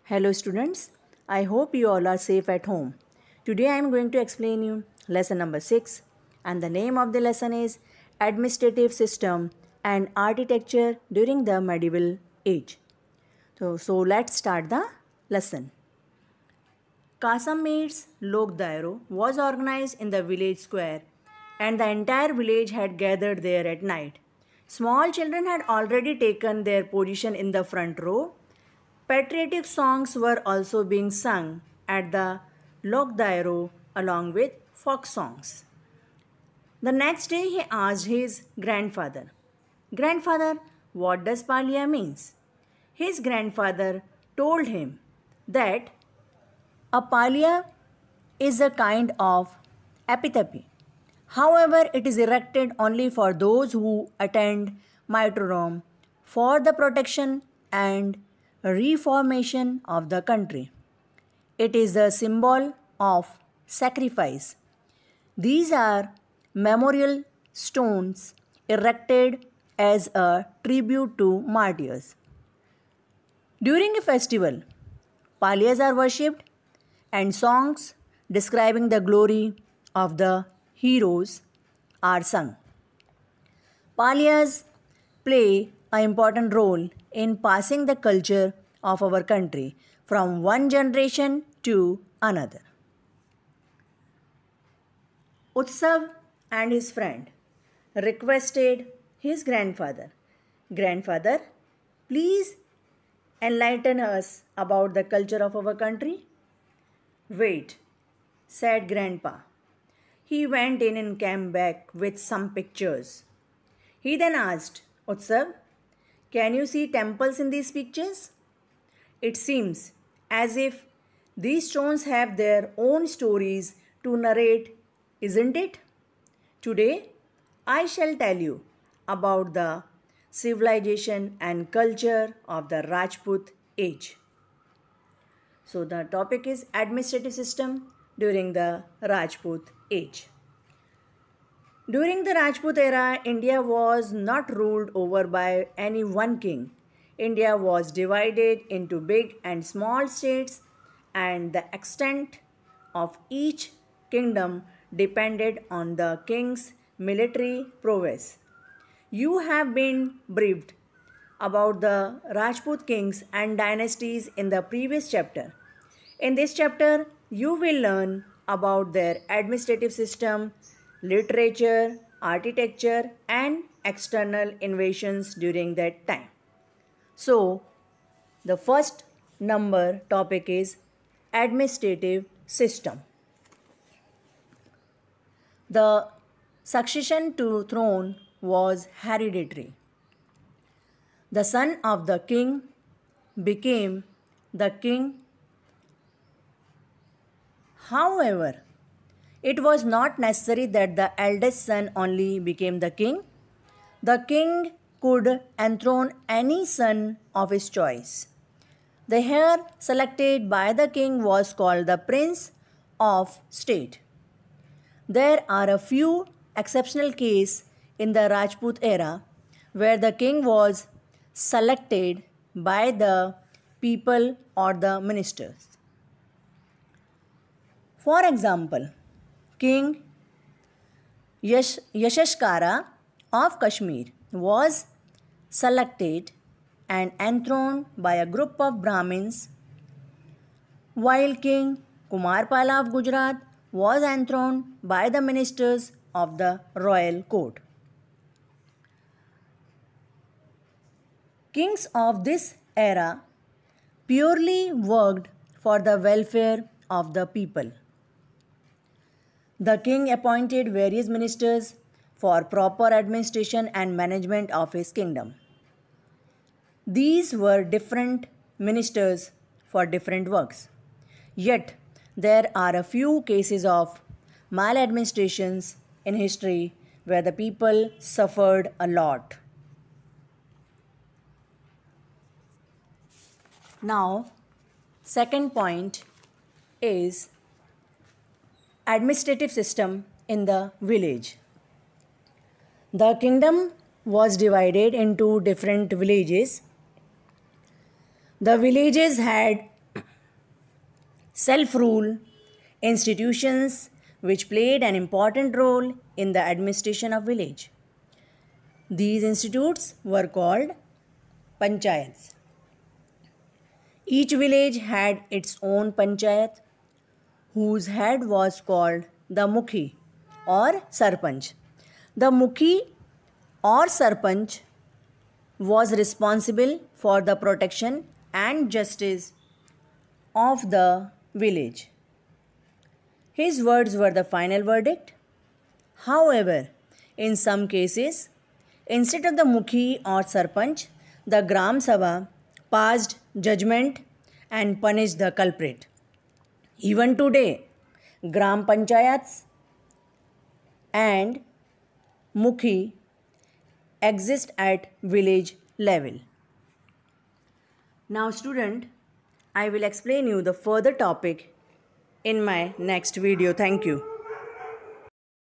Hello students, I hope you all are safe at home. Today I am going to explain you lesson number 6 and the name of the lesson is Administrative System and Architecture during the Medieval Age. So let's start the lesson. Kasamir's Lok Dairo was organized in the village square and the entire village had gathered there at night. Small children had already taken their position in the front row. Patriotic songs were also being sung at the Lok Dairo along with folk songs. The next day he asked his grandfather, "Grandfather, what does Palia means?" His grandfather told him that a Palia is a kind of epitaphy. However, it is erected only for those who attend martyrdom for the protection and reformation of the country. It is a symbol of sacrifice. These are memorial stones erected as a tribute to martyrs. During a festival, Palias are worshipped and songs describing the glory of the heroes are sung. Palias play an important role in passing the culture of our country from one generation to another. Utsav and his friend requested his grandfather, "Grandfather, please enlighten us about the culture of our country." "Wait," said Grandpa. He went in and came back with some pictures. He then asked Utsav, "Can you see temples in these pictures?" It seems as if these stones have their own stories to narrate, isn't it? Today, I shall tell you about the civilization and culture of the Rajput age. So the topic is administrative system during the Rajput age. During the Rajput era, India was not ruled over by any one king. India was divided into big and small states, and the extent of each kingdom depended on the king's military prowess. You have been briefed about the Rajput kings and dynasties in the previous chapter. In this chapter, you will learn about their administrative system, literature, architecture, and external invasions during that time. So, the first number topic is administrative system. The succession to throne was hereditary. The son of the king became the king. However, it was not necessary that the eldest son only became the king. The king could enthrone any son of his choice. The heir selected by the king was called the prince of state. There are a few exceptional cases in the Rajput era where the king was selected by the people or the ministers. For example, King Yashashkara of Kashmir was selected and enthroned by a group of Brahmins, while King Kumarpala of Gujarat was enthroned by the ministers of the royal court. Kings of this era purely worked for the welfare of the people. The king appointed various ministers for proper administration and management of his kingdom. These were different ministers for different works. Yet, there are a few cases of maladministrations in history where the people suffered a lot. Now, second point is administrative system in the village. The kingdom was divided into different villages. The villages had self-rule, institutions which played an important role in the administration of village. These institutes were called panchayats. Each village had its own panchayat, whose head was called the mukhi or sarpanch. The mukhi or sarpanch was responsible for the protection and justice of the village. His words were the final verdict. However, in some cases, instead of the mukhi or sarpanch, the Gram Sabha passed judgment and punished the culprit. Even today, Gram Panchayats and mukhi exist at village level. Now student, I will explain you the further topic in my next video. Thank you.